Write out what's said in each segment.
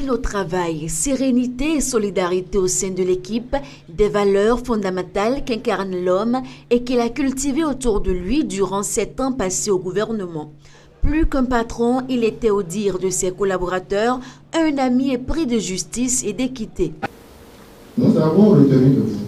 Discipline au travail, sérénité et solidarité au sein de l'équipe, des valeurs fondamentales qu'incarne l'homme et qu'il a cultivées autour de lui durant 7 ans passés au gouvernement. Plus qu'un patron, il était, au dire de ses collaborateurs, un ami épris de justice et d'équité. Nous avons retenu de vous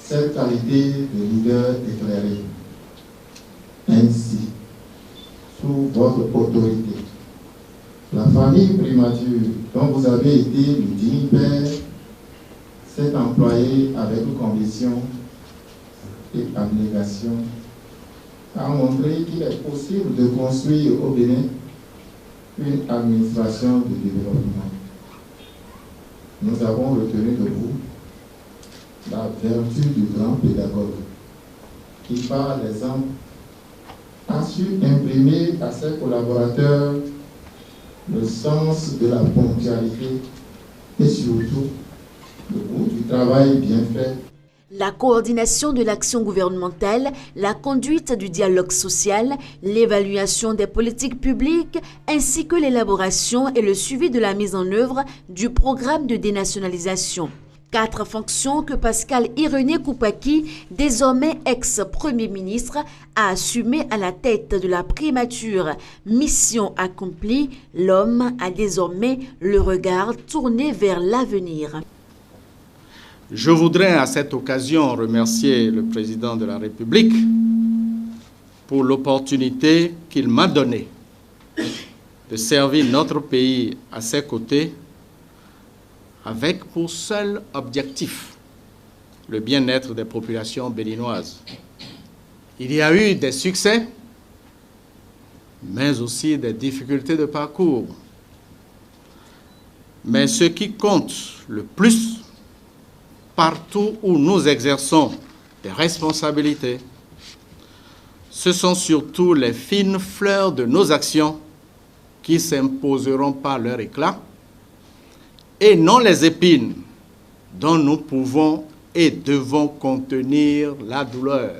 cette qualité de leader éclairé. Ainsi, sous votre autorité, la famille primature dont vous avez été le digne père s'est employée avec conviction et abnégation à montrer qu'il est possible de construire au Bénin une administration de développement. Nous avons retenu de vous la vertu du grand pédagogue qui, par l'exemple, a su imprimer à ses collaborateurs le sens de la ponctualité et surtout le goût du travail bien fait. La coordination de l'action gouvernementale, la conduite du dialogue social, l'évaluation des politiques publiques, ainsi que l'élaboration et le suivi de la mise en œuvre du programme de dénationalisation. 4 fonctions que Pascal Irénée Koupaki, désormais ex-premier ministre, a assumées à la tête de la primature. Mission accomplie, l'homme a désormais le regard tourné vers l'avenir. Je voudrais à cette occasion remercier le président de la République pour l'opportunité qu'il m'a donnée de servir notre pays à ses côtés avec pour seul objectif le bien-être des populations béninoises. Il y a eu des succès, mais aussi des difficultés de parcours. Mais ce qui compte le plus, partout où nous exerçons des responsabilités, ce sont surtout les fines fleurs de nos actions qui s'imposeront par leur éclat, et non les épines dont nous pouvons et devons contenir la douleur.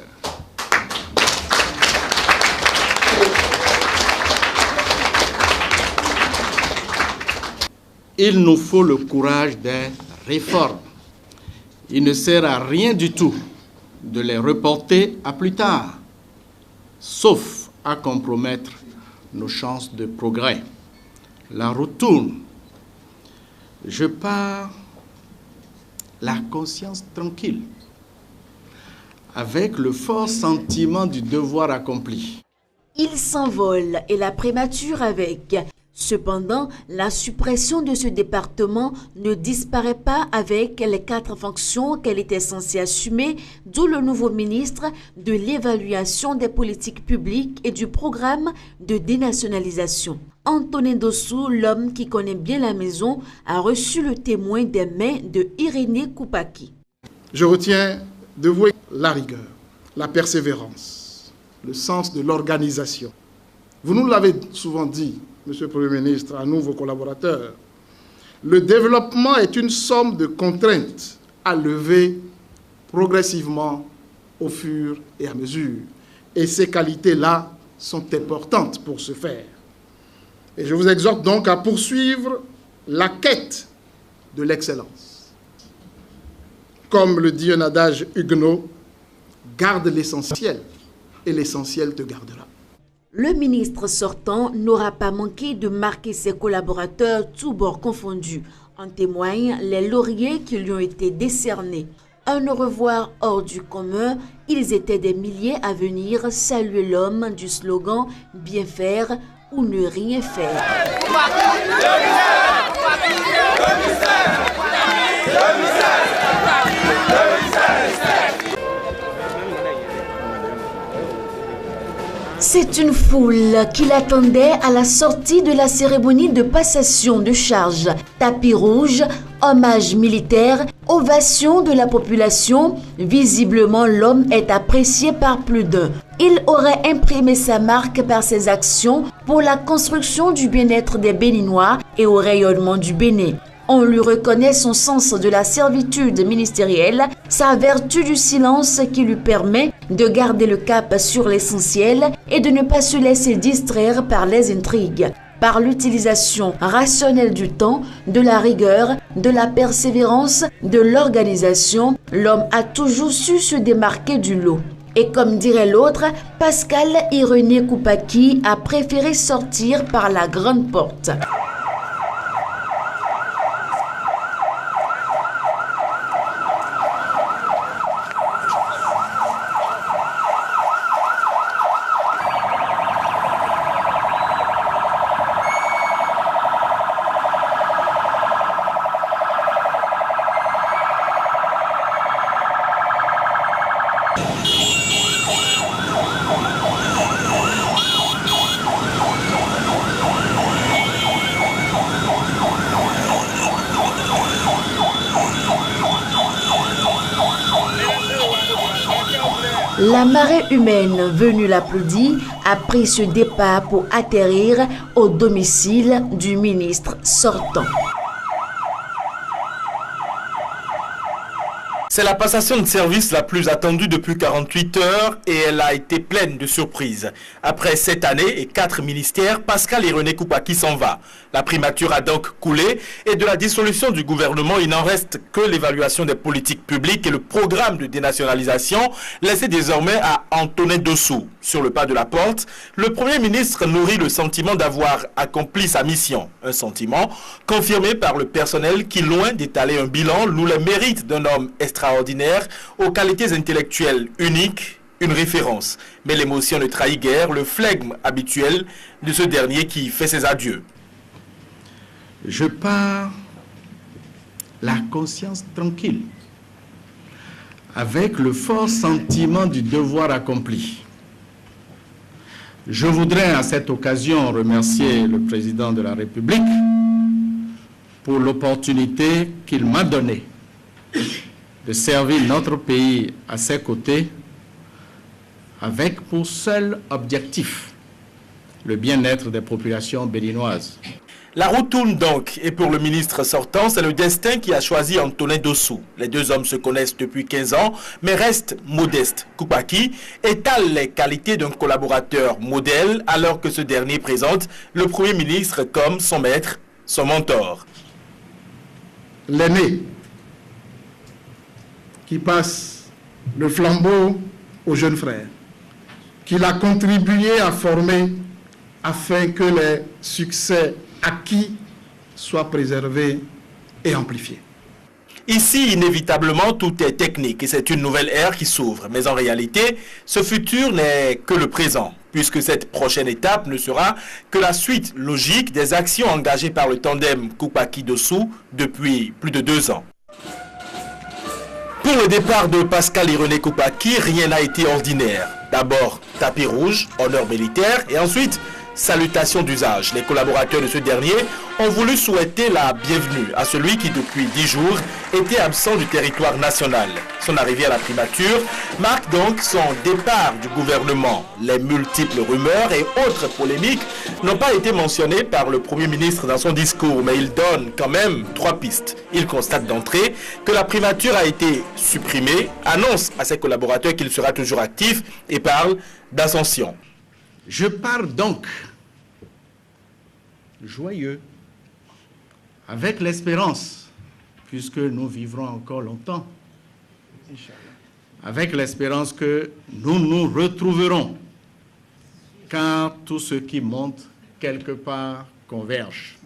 Il nous faut le courage des réformes. Il ne sert à rien du tout de les reporter à plus tard, sauf à compromettre nos chances de progrès. La route tourne. Je pars la conscience tranquille, avec le fort sentiment du devoir accompli. Il s'envole et la primature avec. Cependant, la suppression de ce département ne disparaît pas avec les 4 fonctions qu'elle était censée assumer, d'où le nouveau ministre de l'évaluation des politiques publiques et du programme de dénationalisation. Antonin Dossou, l'homme qui connaît bien la maison, a reçu le témoin des mains de Irénée Koupaki. Je retiens de vous la rigueur, la persévérance, le sens de l'organisation. Vous nous l'avez souvent dit, Monsieur le Premier ministre, à nous, vos collaborateurs, le développement est une somme de contraintes à lever progressivement au fur et à mesure. Et ces qualités-là sont importantes pour ce faire. Et je vous exhorte donc à poursuivre la quête de l'excellence. Comme le dit un adage huguenot, garde l'essentiel et l'essentiel te gardera. Le ministre sortant n'aura pas manqué de marquer ses collaborateurs tous bords confondus. En témoignent les lauriers qui lui ont été décernés. Un au revoir hors du commun, ils étaient des milliers à venir saluer l'homme du slogan « Bien faire ou ne rien faire ». C'est une foule qui l'attendait à la sortie de la cérémonie de passation de charge. Tapis rouge, hommage militaire, ovation de la population. Visiblement, l'homme est apprécié par plus d'un. Il aurait imprimé sa marque par ses actions pour la construction du bien-être des Béninois et au rayonnement du Bénin. On lui reconnaît son sens de la servitude ministérielle, sa vertu du silence qui lui permet de garder le cap sur l'essentiel et de ne pas se laisser distraire par les intrigues. Par l'utilisation rationnelle du temps, de la rigueur, de la persévérance, de l'organisation, l'homme a toujours su se démarquer du lot. Et comme dirait l'autre, Pascal Irénée Koupaki a préféré sortir par la grande porte. La marée humaine venue l'applaudir a pris ce départ pour atterrir au domicile du ministre sortant. C'est la passation de service la plus attendue depuis 48 heures et elle a été pleine de surprises. Après 7 années et 4 ministères, Pascal Irénée Koupaki s'en va. La primature a donc coulé et de la dissolution du gouvernement, il n'en reste que l'évaluation des politiques publiques et le programme de dénationalisation laissé désormais à Antonin Dossou. Sur le pas de la porte, le Premier ministre nourrit le sentiment d'avoir accompli sa mission. Un sentiment confirmé par le personnel qui, loin d'étaler un bilan, loue les mérites d'un homme extraordinaire, aux qualités intellectuelles uniques, une référence. Mais l'émotion ne trahit guère le flegme habituel de ce dernier qui fait ses adieux. Je pars la conscience tranquille, avec le fort sentiment du devoir accompli. Je voudrais à cette occasion remercier le président de la République pour l'opportunité qu'il m'a donnée de servir notre pays à ses côtés avec pour seul objectif le bien-être des populations béninoises. La roue tourne donc, et pour le ministre sortant, c'est le destin qui a choisi Antonin Dossou. Les deux hommes se connaissent depuis 15 ans, mais restent modestes. Koupaki étale les qualités d'un collaborateur modèle, alors que ce dernier présente le Premier ministre comme son maître, son mentor. L'aîné qui passe le flambeau aux jeunes frères, qu'il a contribué à former afin que les succès acquis soient préservés et amplifiés. Ici, inévitablement, tout est technique et c'est une nouvelle ère qui s'ouvre. Mais en réalité, ce futur n'est que le présent, puisque cette prochaine étape ne sera que la suite logique des actions engagées par le tandem Koupaki-Dossou depuis plus de 2 ans. Pour le départ de Pascal Irénée Koupaki, rien n'a été ordinaire. D'abord, tapis rouge, honneur militaire, et ensuite, salutations d'usage. Les collaborateurs de ce dernier ont voulu souhaiter la bienvenue à celui qui, depuis 10 jours, était absent du territoire national. Son arrivée à la primature marque donc son départ du gouvernement. Les multiples rumeurs et autres polémiques n'ont pas été mentionnées par le Premier ministre dans son discours, mais il donne quand même 3 pistes. Il constate d'entrée que la primature a été supprimée, annonce à ses collaborateurs qu'il sera toujours actif et parle d'ascension. Je pars donc joyeux, avec l'espérance, puisque nous vivrons encore longtemps, avec l'espérance que nous nous retrouverons quand tout ce qui monte quelque part converge.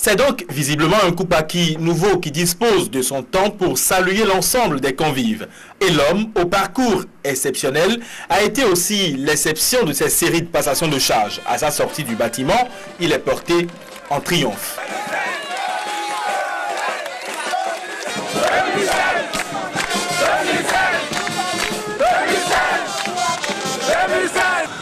C'est donc visiblement un Koupaki nouveau qui dispose de son temps pour saluer l'ensemble des convives. Et l'homme, au parcours exceptionnel, a été aussi l'exception de ces séries de passations de charge. À sa sortie du bâtiment, il est porté en triomphe.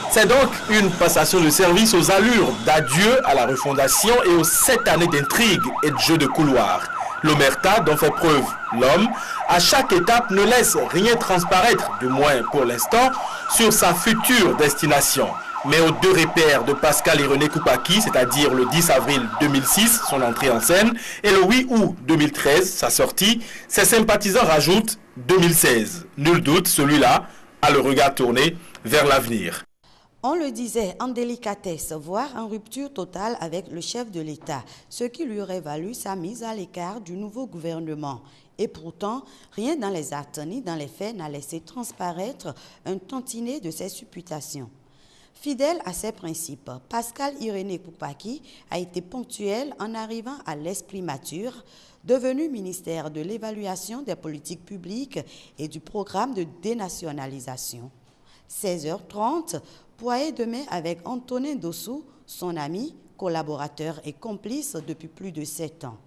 C'est donc une passation de service aux allures d'adieu à la refondation et aux 7 années d'intrigue et de jeux de couloir. L'omerta dont fait preuve l'homme, à chaque étape ne laisse rien transparaître, du moins pour l'instant, sur sa future destination. Mais aux 2 repères de Pascal Irénée Koupaki, c'est-à-dire le 10 avril 2006, son entrée en scène, et le 8 août 2013, sa sortie, ses sympathisants rajoutent 2016. Nul doute, celui-là a le regard tourné vers l'avenir. On le disait en délicatesse, voire en rupture totale avec le chef de l'État, ce qui lui aurait valu sa mise à l'écart du nouveau gouvernement. Et pourtant, rien dans les actes ni dans les faits n'a laissé transparaître un tantinet de ses supputations. Fidèle à ses principes, Pascal Irénée Koupaki a été ponctuel en arrivant à l'esprit mature, devenu ministère de l'évaluation des politiques publiques et du programme de dénationalisation. 16h30, poignée de main avec Antonin Dossou, son ami, collaborateur et complice depuis plus de 7 ans.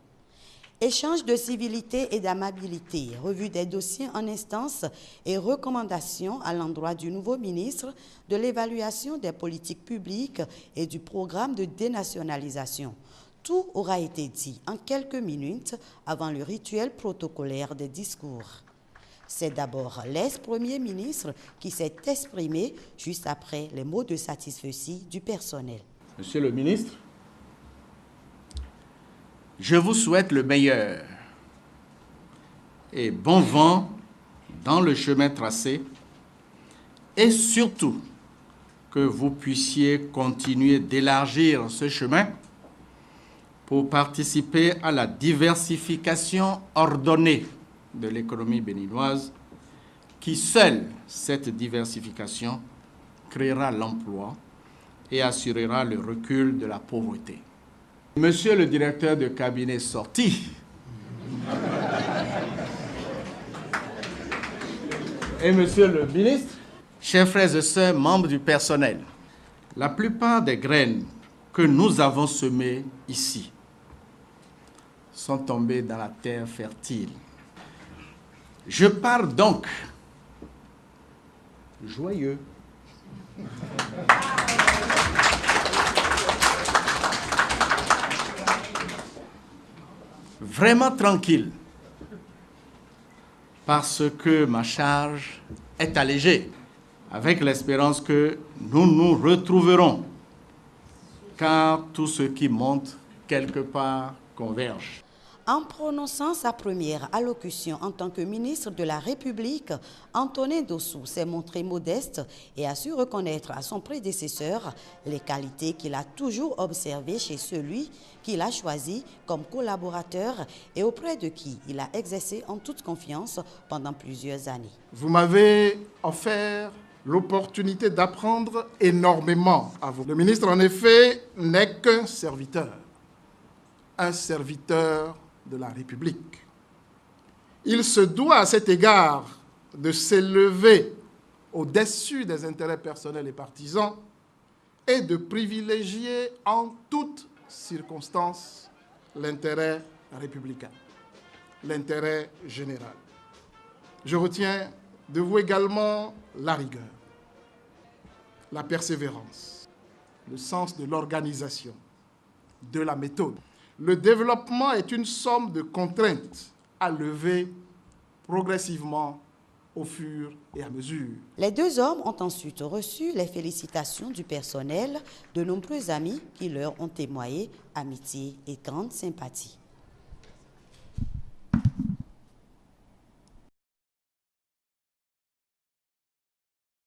Échange de civilité et d'amabilité, revue des dossiers en instance et recommandations à l'endroit du nouveau ministre de l'évaluation des politiques publiques et du programme de dénationalisation. Tout aura été dit en quelques minutes avant le rituel protocolaire des discours. C'est d'abord l'ex-premier ministre qui s'est exprimé juste après les mots de satisfecit du personnel. Monsieur le ministre, je vous souhaite le meilleur et bon vent dans le chemin tracé et surtout que vous puissiez continuer d'élargir ce chemin pour participer à la diversification ordonnée de l'économie béninoise qui seule cette diversification créera l'emploi et assurera le recul de la pauvreté. Monsieur le directeur de cabinet sorti et monsieur le ministre, chers frères et sœurs, membres du personnel, la plupart des graines que nous avons semées ici sont tombées dans la terre fertile. Je pars donc joyeux. Vraiment tranquille, parce que ma charge est allégée, avec l'espérance que nous nous retrouverons, car tout ce qui monte quelque part converge. En prononçant sa première allocution en tant que ministre de la République, Antonin Dossou s'est montré modeste et a su reconnaître à son prédécesseur les qualités qu'il a toujours observées chez celui qu'il a choisi comme collaborateur et auprès de qui il a exercé en toute confiance pendant plusieurs années. Vous m'avez offert l'opportunité d'apprendre énormément à vous. Le ministre, en effet, n'est qu'un serviteur de la République. Il se doit à cet égard de s'élever au-dessus des intérêts personnels et partisans et de privilégier en toutes circonstances l'intérêt républicain, l'intérêt général. Je retiens de vous également la rigueur, la persévérance, le sens de l'organisation, de la méthode. Le développement est une somme de contraintes à lever progressivement au fur et à mesure. Les deux hommes ont ensuite reçu les félicitations du personnel, de nombreux amis qui leur ont témoigné amitié et grande sympathie.